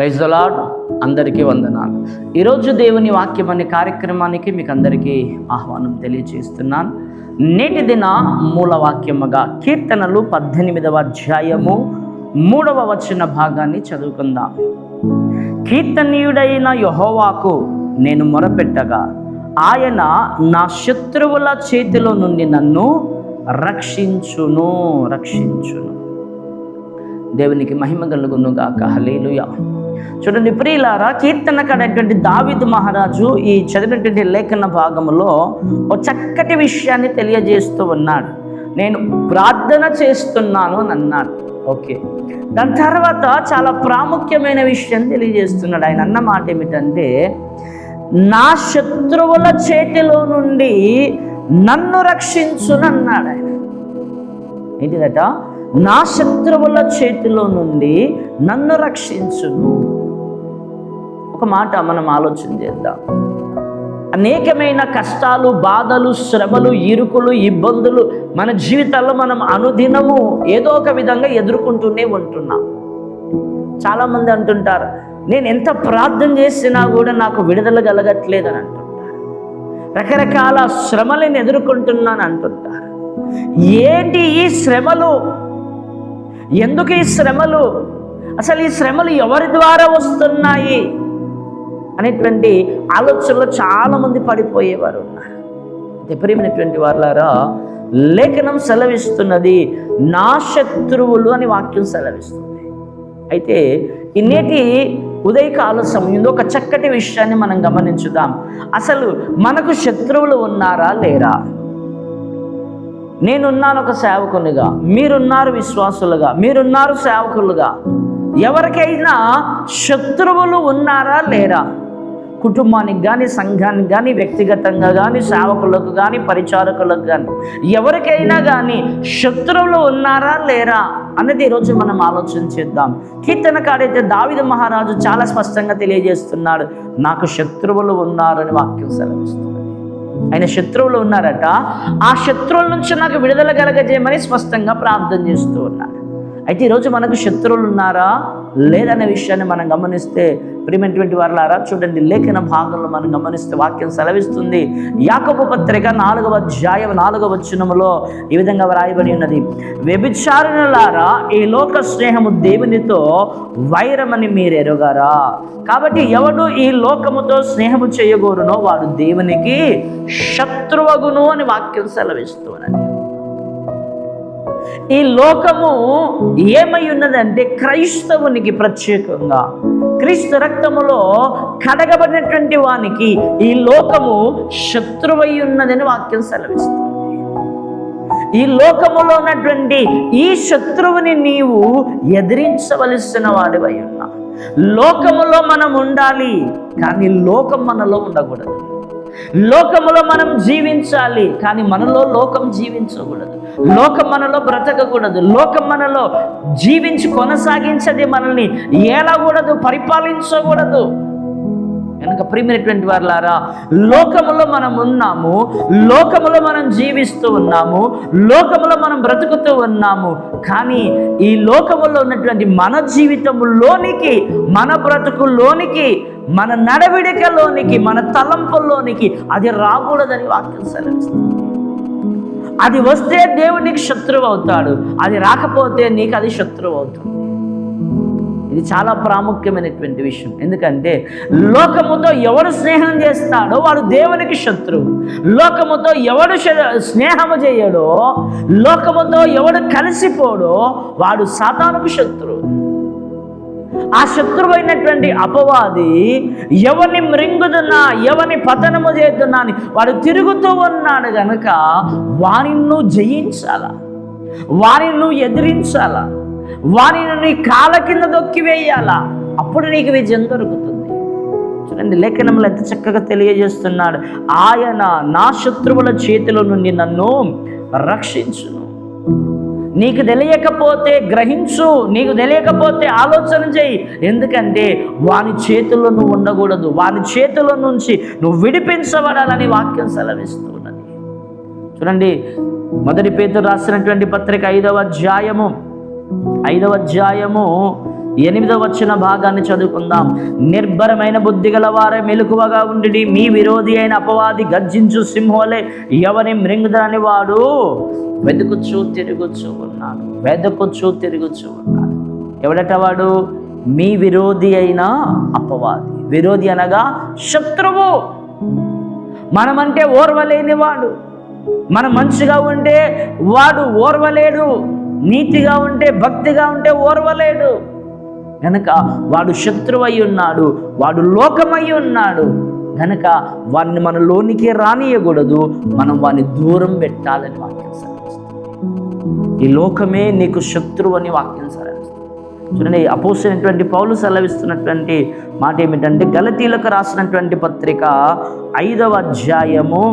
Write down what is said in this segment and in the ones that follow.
Praise the lord. అందరికీ వందనాలు. ఈరోజు దేవుని వాక్యం అనే కార్యక్రమానికి మీకు అందరికీ ఆహ్వానం తెలియజేస్తున్నాను. నేటి దిన మూల వాక్యముగా కీర్తనలు 18వ అధ్యాయము 3వ వచన భాగాన్ని చదువుకుందాం. కీర్తనీయుడైన యెహోవాకు నేను మొరపెట్టగా ఆయన నా శత్రువుల చేతిలో నుండి నన్ను రక్షించును. దేవునికి మహిమ కలుగును గాక. హల్లెలూయా. చూడండి ప్రియులారా, కీర్తనకాడైనటువంటి దావీదు మహారాజు ఈ చదివినటువంటి లేఖన భాగంలో ఒక చక్కటి విషయాన్ని తెలియజేస్తూ ఉన్నాడు. నేను ప్రార్థన చేస్తున్నాను అని అన్నాడు. ఓకే, దాని తర్వాత చాలా ప్రాముఖ్యమైన విషయం తెలియజేస్తున్నాడు. ఆయన అన్న మాట ఏమిటంటే, నా శత్రువుల చేతిలో నుండి నన్ను రక్షించునన్నాడు. ఆయన ఏంటిదట? నా శత్రువుల చేతిలో నుండి నన్ను రక్షించును. ఒక మాట మనం ఆలోచన చేద్దాం. అనేకమైన కష్టాలు, బాధలు, శ్రమలు, ఇరుకులు, ఇబ్బందులు మన జీవితాల్లో మనం అనుదినము ఏదో ఒక విధంగా ఎదుర్కొంటూనే ఉంటున్నాం. చాలామంది అంటుంటారు, నేను ఎంత ప్రార్థన చేసినా కూడా నాకు విడుదల కలగట్లేదని అంటుంటారు. రకరకాల శ్రమలను ఎదుర్కొంటున్నాను అంటుంటారు. ఏంటి ఈ శ్రమలు? ఎందుకు ఈ శ్రమలు? అసలు ఈ శ్రమలు ఎవరి ద్వారా వస్తున్నాయి అనేటువంటి ఆలోచనలో చాలామంది పడిపోయేవారు ఉన్నారు. ప్రియమైనటువంటి వారులారా, లేఖనం సెలవిస్తున్నది నా శత్రువులు అని వాక్యం సెలవిస్తుంది. అయితే నేటి ఉదయకాల సమయంలో ఒక చక్కటి విషయాన్ని మనం గమనించుదాం. అసలు మనకు శత్రువులు ఉన్నారా లేరా? నేనున్నాను ఒక సేవకునిగా, మీరున్నారు విశ్వాసులుగా, మీరున్నారు సేవకులుగా. ఎవరికైనా శత్రువులు ఉన్నారా లేరా? కుటుంబానికి కానీ, సంఘానికి కానీ, వ్యక్తిగతంగా కానీ, సేవకులకు కానీ, పరిచారకులకు కానీ, ఎవరికైనా కానీ శత్రువులు ఉన్నారా లేరా అన్నది ఈరోజు మనం ఆలోచన చేద్దాం. కీర్తనకాడైతే దావీదు మహారాజు చాలా స్పష్టంగా తెలియజేస్తున్నాడు, నాకు శత్రువులు ఉన్నారని వాక్యం సెలవిస్తుంది. ఆయన శత్రువులు ఉన్నారట. ఆ శత్రువుల నుంచి నాకు విడుదల కలగజేయమని స్పష్టంగా ప్రార్థన చేస్తూ ఉన్నాడు. అయితే ఈరోజు మనకు శత్రువులు ఉన్నారా లేదనే విషయాన్ని మనం గమనిస్తే, ప్రియమైనటువంటి వారులారా, చూడండి లేఖన భాగంలో మనం గమనిస్తే వాక్యం సెలవిస్తుంది. యాకోబు పత్రిక 4వ అధ్యాయం 4వ వచనములో ఈ విధంగా వ్రాయబడి ఉన్నది, వ్యభిచారులారా, ఈ లోక స్నేహము దేవునితో వైరమని మీరు ఎరుగారా? కాబట్టి ఎవడు ఈ లోకముతో స్నేహము చేయగోరునో వాడు దేవునికి శత్రువగును అని వాక్యం సెలవిస్తున్నది. ఈ లోకము ఏమై ఉన్నదంటే, క్రైస్తవునికి ప్రత్యేకంగా క్రీస్తు రక్తములో కడగబడినటువంటి వానికి ఈ లోకము శత్రువై ఉన్నదని వాక్యం సెలవిస్తుంది. ఈ లోకములో ఉన్నటువంటి ఈ శత్రువుని నీవు ఎదిరించవలసిన వాడివై ఉన్నా. లోకములో మనం ఉండాలి, కానీ లోకం మనలో ఉండకూడదు. లోకములో మనం జీవించాలి, కానీ మనలో లోకం జీవించకూడదు. లోకం మనలో బ్రతకకూడదు. లోకం మనలో జీవించి కొనసాగించది, మనల్ని ఏలకూడదు, పరిపాలించకూడదు. కనుక ప్రియమైనటువంటి వారులారా, లోకములో మనం ఉన్నాము, లోకములో మనం జీవిస్తూ ఉన్నాము, లోకములో మనం బ్రతుకుతూ ఉన్నాము. కానీ ఈ లోకములో ఉన్నటువంటి మన జీవితంలోనికి, మన బ్రతుకులోనికి, మన నడవడికలోనికి, మన తలంపుల్లోనికి అది రాకూడదని వాక్యం సెలవిస్తుంది. అది వస్తే దేవునికి శత్రువు అవుతాడు, అది రాకపోతే నీకు అది శత్రువు అవుతుంది. ఇది చాలా ప్రాముఖ్యమైనటువంటి విషయం. ఎందుకంటే లోకముతో ఎవడు స్నేహం చేస్తాడో వాడు దేవునికి శత్రువు. లోకముతో ఎవడు స్నేహము చేయడో, లోకముతో ఎవడు కలిసిపోడో వాడు సాతానుకు శత్రువు. ఆ శత్రువైనటువంటి అపవాది ఎవరిని మృంగుతున్నా, ఎవరిని పతనము చేస్తున్నా అని వాడు తిరుగుతూ ఉన్నాడు. గనుక వారిని నువ్వు జయించాలా, వారిని నువ్వు ఎదిరించాలా, వారిని నీ కాళ్ళ కింద దొక్కివేయాలా, అప్పుడు నీకు విజయం దొరుకుతుంది. చూడండి లేఖనంలో ఎంత చక్కగా తెలియజేస్తున్నాడు, ఆయన నా శత్రువుల చేతిలో నుండి నన్ను రక్షించును. నీకు తెలియకపోతే గ్రహించు, నీకు తెలియకపోతే ఆలోచన చేయి. ఎందుకంటే వాని చేతుల్లో నువ్వు ఉండకూడదు, వాని చేతుల నుంచి నువ్వు విడిపించబడాలని వాక్యం సెలవిస్తూ ఉన్నది. చూడండి, 1 పేతురు రాసినటువంటి పత్రిక 5వ అధ్యాయము 8వ వచన భాగాన్ని చదువుకుందాం. నిర్భరమైన బుద్ధి గల వారే మెలకువగా ఉండి, మీ విరోధి అయిన అపవాది గర్జించు సింహోలే ఎవరిని మృంగుదని వాడు వెతుకుచూ తిరుగుచూ ఉన్నాడు. ఎవడట వాడు? మీ విరోధి అయిన అపవాది. విరోధి అనగా శత్రువు. మనమంటే ఓర్వలేని వాడు. మనం మంచిగా ఉంటే వాడు ఓర్వలేడు, నీతిగా ఉంటే భక్తిగా ఉంటే ఓర్వలేడు. గనక వాడు శత్రువు అయి ఉన్నాడు, వాడు లోకమై ఉన్నాడు. గనక వాడిని మన లోనికి రానియకూడదు, మనం వాడిని దూరం పెట్టాలని వాక్యం సెలవిస్తుంది. ఈ లోకమే నీకు శత్రువు అని వాక్యం సెలవిస్తుంది. చూడండి, అపోస్తలుడైనటువంటి పౌలు సెలవిస్తున్నటువంటి మాట ఏమిటంటే, గలతీయులకు రాసినటువంటి పత్రిక 5వ అధ్యాయము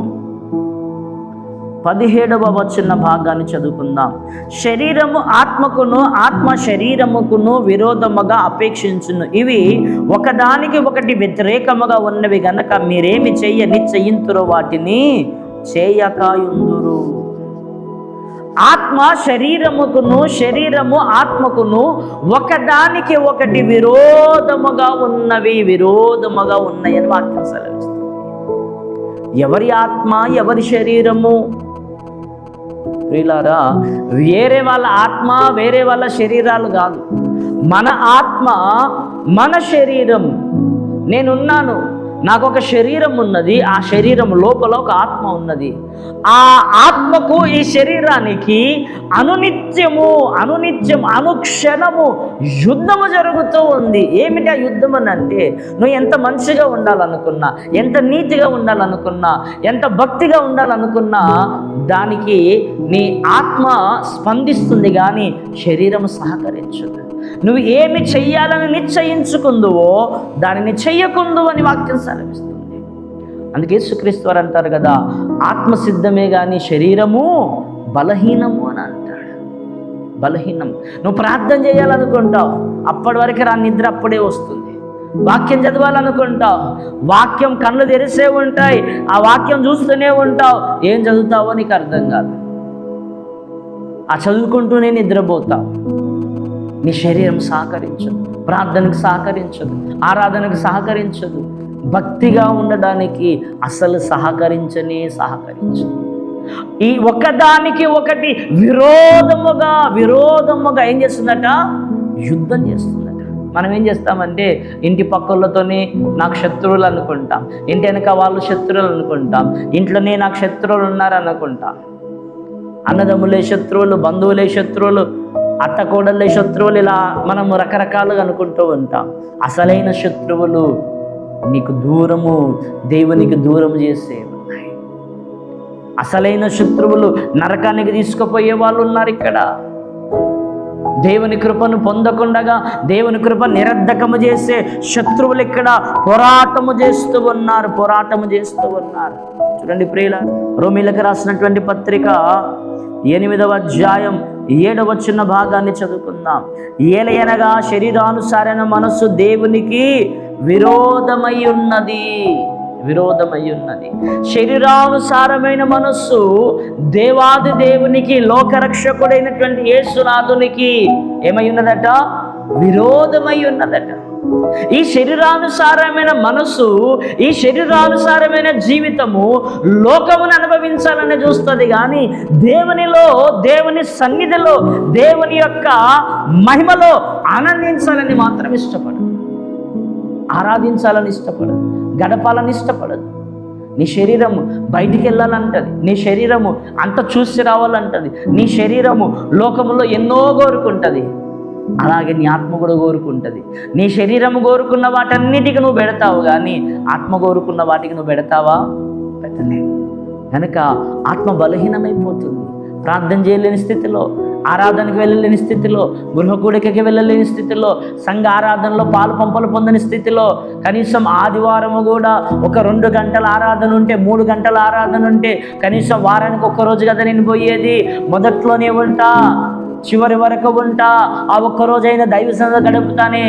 17వ వచన భాగాన్ని చదువుకుందాం. శరీరము ఆత్మకును, ఆత్మ శరీరముకును విరోధముగా అపేక్షించును. ఇవి ఒకదానికి ఒకటి వ్యతిరేకముగా ఉన్నవి గనక మీరేమి నిశ్చయింతురో వాటిని చేయకయుందురు. ఆత్మ శరీరముకును, శరీరము ఆత్మకును ఒకదానికి ఒకటి విరోధముగా ఉన్నాయని వాక్యం సెలవిస్తుంది. ఎవరి ఆత్మ, ఎవరి శరీరము? ప్రియులారా, వేరే వాళ్ళ ఆత్మ, వేరే వాళ్ళ శరీరాలు కాదు. మన ఆత్మ, మన శరీరం. నేనున్నాను, నాకు ఒక శరీరం ఉన్నది, ఆ శరీరం లోపల ఒక ఆత్మ ఉన్నది. ఆ ఆత్మకు ఈ శరీరానికి అనుక్షణము యుద్ధము జరుగుతూ ఉంది. ఏమిటి ఆ యుద్ధం అని అంటే, నువ్వు ఎంత మంచిగా ఉండాలనుకున్నా, ఎంత నీతిగా ఉండాలనుకున్నా, ఎంత భక్తిగా ఉండాలనుకున్నా దానికి నీ ఆత్మ స్పందిస్తుంది, కానీ శరీరం సహకరించదు. నువ్వు ఏమి చెయ్యాలని నిశ్చయించుకుందువో దానిని చెయ్యకుందు అని వాక్యం సెలవిస్తుంది. అందుకే యేసుక్రీస్తు వారు అంటారు కదా, ఆత్మ సిద్ధమే కానీ శరీరము బలహీనము అని అంటాడు. బలహీనం. నువ్వు ప్రార్థన చేయాలనుకుంటావు, అప్పటి వరకు నిద్ర అప్పుడే వస్తుంది. వాక్యం చదవాలనుకుంటావు, వాక్యం కళ్ళు తెరిసే ఉంటాయి, ఆ వాక్యం చూస్తూనే ఉంటావు. ఏం చదువుతావో నీకు అర్థం కాదు. ఆ చదువుకుంటూనే నిద్రపోతావు. నీ శరీరం సహకరించదు, ప్రార్థనకు సహకరించదు, ఆరాధనకు సహకరించదు, భక్తిగా ఉండడానికి అసలు సహకరించదు. ఈ ఒకదానికి ఒకటి విరోధముగా ఏం చేస్తుందట? యుద్ధం చేస్తుందట. మనం ఏం చేస్తామంటే, ఇంటి పక్కలతోనే నాకు శత్రువులు అనుకుంటాం, ఇంటి వెనక వాళ్ళు శత్రువులు అనుకుంటాం, ఇంట్లోనే నాకు శత్రువులు ఉన్నారనుకుంటాం. అన్నదమ్ములే శత్రువులు, బంధువులే శత్రువులు, అత్తకోడళ్ళే శత్రువులు, ఇలా మనము రకరకాలుగా అనుకుంటూ ఉంటాం. అసలైన శత్రువులు నీకు దూరము, దేవునికి దూరం చేసే ఉన్నాయి. అసలైన శత్రువులు నరకానికి తీసుకుపోయే వాళ్ళు ఉన్నారు ఇక్కడ. దేవుని కృపను పొందకుండగా దేవుని కృప నిరర్ధకము చేసే శత్రువులు ఇక్కడ పోరాటము చేస్తూ ఉన్నారు. చూడండి ప్రియుల, రోమీలకు రాసినటువంటి పత్రిక 8వ అధ్యాయం 7వ వచన భాగాన్ని చదువుకుందాం. ఏలయనగా శరీరానుసారైన మనస్సు దేవునికి విరోధమై ఉన్నది. శరీరానుసారమైన మనస్సు దేవాది దేవునికి, లోకరక్షకుడైనటువంటి యేసునాథునికి ఏమై ఉన్నదట? విరోధమై ఉన్నదట. ఈ శరీరానుసారమైన మనసు, ఈ శరీరానుసారమైన జీవితము లోకమును అనుభవించాలని చూస్తుంది, కానీ దేవునిలో, దేవుని సన్నిధిలో, దేవుని యొక్క మహిమలో ఆనందించాలని మాత్రం ఇష్టపడదు. ఆరాధించాలని ఇష్టపడదు, గడపాలని ఇష్టపడదు. నీ శరీరము బయటికి వెళ్ళాలంటది, నీ శరీరము అంత చూసి రావాలంటది, నీ శరీరము లోకములో ఎన్నో కోరుకుంటుంది. అలాగే నీ ఆత్మ కూడా కోరుకుంటుంది. నీ శరీరము కోరుకున్న వాటన్నిటికి నువ్వు పెడతావు, కానీ ఆత్మ కోరుకున్న వాటికి నువ్వు పెడతావా? పెట్టలేవు. కనుక ఆత్మ బలహీనమైపోతుంది. ప్రార్థన చేయలేని స్థితిలో, ఆరాధనకు వెళ్ళలేని స్థితిలో, గృహకూడికకి వెళ్ళలేని స్థితిలో, సంఘ ఆరాధనలో పాలు పంపలు పొందని స్థితిలో, కనీసం ఆదివారము కూడా ఒక 2 గంటల ఆరాధన ఉంటే, 3 గంటల ఆరాధన ఉంటే, కనీసం వారానికి ఒక్కరోజు కదా నేను పోయేది, మొదట్లోనే ఉంటా, చివరి వరకు ఉంటా, ఆ ఒక్కరోజైనా దైవ సన్నిధిలో గడుపుతానే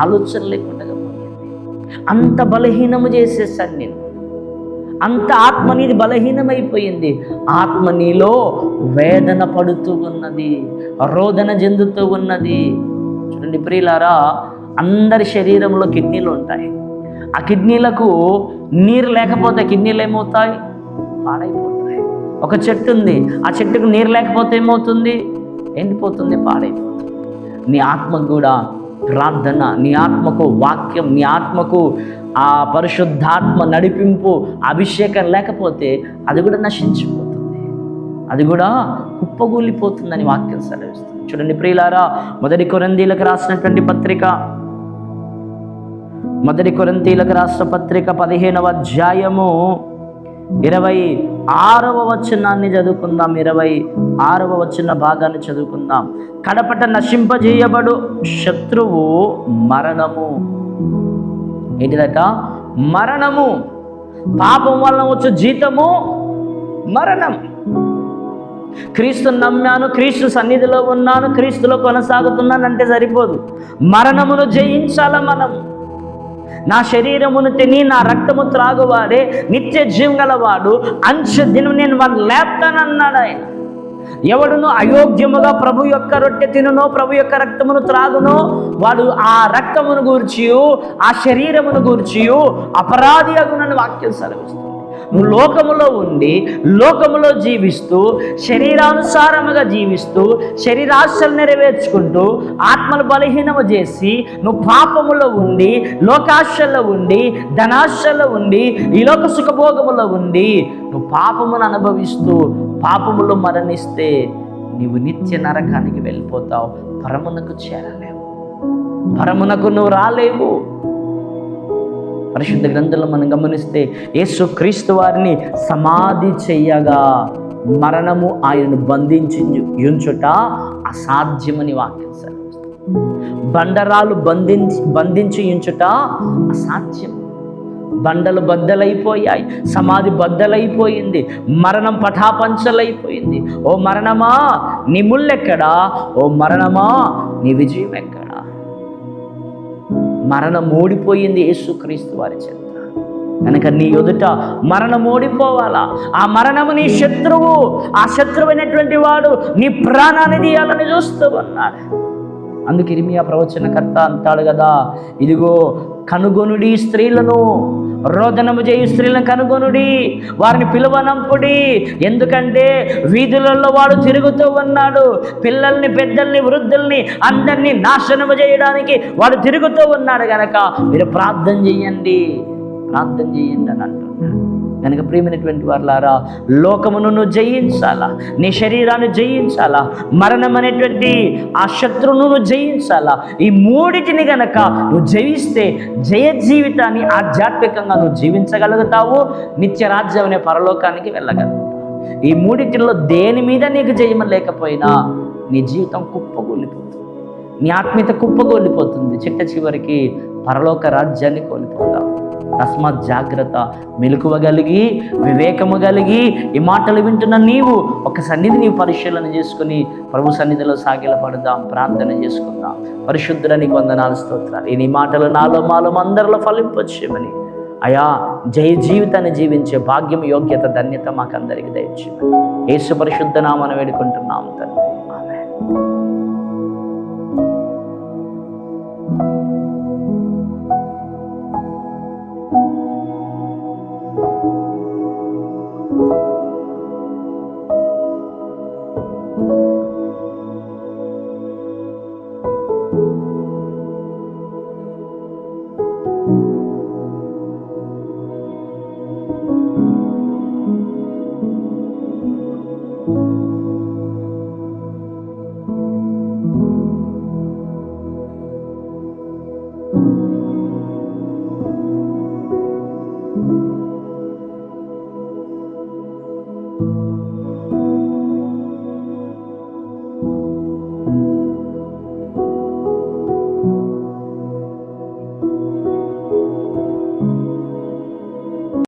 ఆలోచన లేకుండా పోయింది. అంత బలహీనము చేసేసాను నేను. అంత ఆత్మ నీది బలహీనమైపోయింది. ఆత్మ నీలో వేదన పడుతూ ఉన్నది, రోదన చెందుతూ ఉన్నది. చూడండి ప్రియులారా, అందరి శరీరంలో కిడ్నీలు ఉంటాయి. ఆ కిడ్నీలకు నీరు లేకపోతే కిడ్నీలు ఏమవుతాయి? పాడైపోతాయి. ఒక చెట్టు ఉంది, ఆ చెట్టుకు నీరు లేకపోతే ఏమవుతుంది? ఎండిపోతుంది, పాడైపోతుంది. నీ ఆత్మకు కూడా ప్రార్థన, నీ ఆత్మకు వాక్యం, నీ ఆత్మకు ఆ పరిశుద్ధాత్మ నడిపింపు, అభిషేకం లేకపోతే అది కూడా నశించిపోతుంది, అది కూడా కుప్పగూలిపోతుందని వాక్యం సెలవిస్తుంది. చూడండి ప్రియులారా, మొదటి కొరింథీయులకు రాసినటువంటి పత్రిక 15వ అధ్యాయము 26వ వచనాన్ని చదువుకుందాం. 26వ వచన భాగాన్ని చదువుకుందాం. కడపట నశింపజేయబడు శత్రువు మరణము. ఏంటిదట? మరణము. పాపం వలన వచ్చు జీతము మరణం. క్రీస్తుని నమ్మాను, క్రీస్తు సన్నిధిలో ఉన్నాను, క్రీస్తులో కొనసాగుతున్నాను అంటే సరిపోదు. మరణమును జయించాల మనం. నా శరీరమును తిని నా రక్తము త్రాగువాడే నిత్య జీవం గలవాడు, అంచె దినం నేను వాడిని లేపుతానన్నాడు ఆయన. ఎవడును అయోగ్యముగా ప్రభు యొక్క రొట్టె తినునో, ప్రభు యొక్క రక్తమును త్రాగునో, వాడు ఆ రక్తమును గూర్చి, ఆ శరీరమును గూర్చి అపరాధి అగునని వాక్యం సెలవిస్తుంది. నువ్వు లోకములో ఉండి, లోకములో జీవిస్తూ, శరీరానుసారముగా జీవిస్తూ, శరీరాశలు నెరవేర్చుకుంటూ, ఆత్మను బలహీనము చేసి, నువ్వు పాపములో ఉండి, లోకాశల్లో ఉండి, ధనాశల్లో ఉండి, ఈ లోక సుఖభోగములో ఉండి నువ్వు పాపమును అనుభవిస్తూ పాపములో మరణిస్తే నీవు నిత్య నరకానికి వెళ్ళిపోతావు. పరమునకు చేరలేవు, పరమునకు నువ్వు రాలేవు. పరిశుద్ధ గ్రంథంలో మనం గమనిస్తే యేసు క్రీస్తు వారిని సమాధి చెయ్యగా మరణము ఆయనను బంధించుట అసాధ్యమని వాక్యం సెలవిస్తుంది. బండరాలు బంధించి ఉంచుట అసాధ్యం. బండలు బద్దలైపోయాయి, సమాధి బద్దలైపోయింది, మరణం పటాపంచలైపోయింది. ఓ మరణమా నీ ముళ్ళెక్కడా? ఓ మరణమా నీ విజయం ఎక్కడా? మరణం ఓడిపోయింది యేసుక్రీస్తు వారి చేత. కనుక నీ ఎదుట మరణం ఓడిపోవాలా? ఆ మరణము నీ శత్రువు, ఆ శత్రువైనటువంటి వాడు నీ ప్రాణాన్ని తీయాలని చూస్తూ ఉన్నాడు. అందుకు ఇర్మియా ప్రవచనకర్త అంటాడు కదా, ఇదిగో కనుగొనుడి స్త్రీలను, రోదనము చేయు స్త్రీలను కనుగొనుడి, వారిని పిలువనంపుడి. ఎందుకంటే వీధులలో వాడు తిరుగుతూ ఉన్నాడు. పిల్లల్ని, పెద్దల్ని, వృద్ధుల్ని అందరినీ నాశనము చేయడానికి వాడు తిరుగుతూ ఉన్నాడు. కనుక మీరు ప్రార్థన చేయండి అని అంటున్నాడు. కనుక ప్రియమైనటువంటి వారులారా, లోకమును నువ్వు జయించాలా, నీ శరీరాన్ని జయించాలా, మరణం అనేటువంటి ఆ శత్రువును నువ్వు జయించాలా. ఈ మూడిటిని గనక నువ్వు జయిస్తే జయ జీవితాన్ని ఆధ్యాత్మికంగా నువ్వు జీవించగలుగుతావు, నిత్య రాజ్యం అనే పరలోకానికి వెళ్ళగలుగుతావు. ఈ మూడిటిలో దేని మీద నీకు జయము లేకపోయినా నీ జీవితం కుప్పగూలిపోతుంది, నీ ఆత్మీయత కుప్పగూలిపోతుంది. చిట్ట చివరికి పరలోక రాజ్యాన్ని కోల్పోతావు. తస్మాత్ జాగ్రత్త, మెలకువ కలిగి, వివేకము కలిగి ఈ మాటలు వింటున్న నీవు ఒక సన్నిధి నీవు పరిశీలన చేసుకుని ప్రభు సన్నిధిలో సాగిలపడదాం, ప్రార్థన చేసుకుందాం. పరిశుద్ధుడా నీకు వందనాలు, స్తోత్రాలు. ఈ మాటలు నాలో మాలో అందరిలో ఫలింపచేయమని, అయా జయ జీవితాన్ని జీవించే భాగ్యం, యోగ్యత, ధన్యత మాకందరికి దయచేయమని యేసు పరిశుద్ధ నామమున వేడుకుంటున్నాము తండ్రి.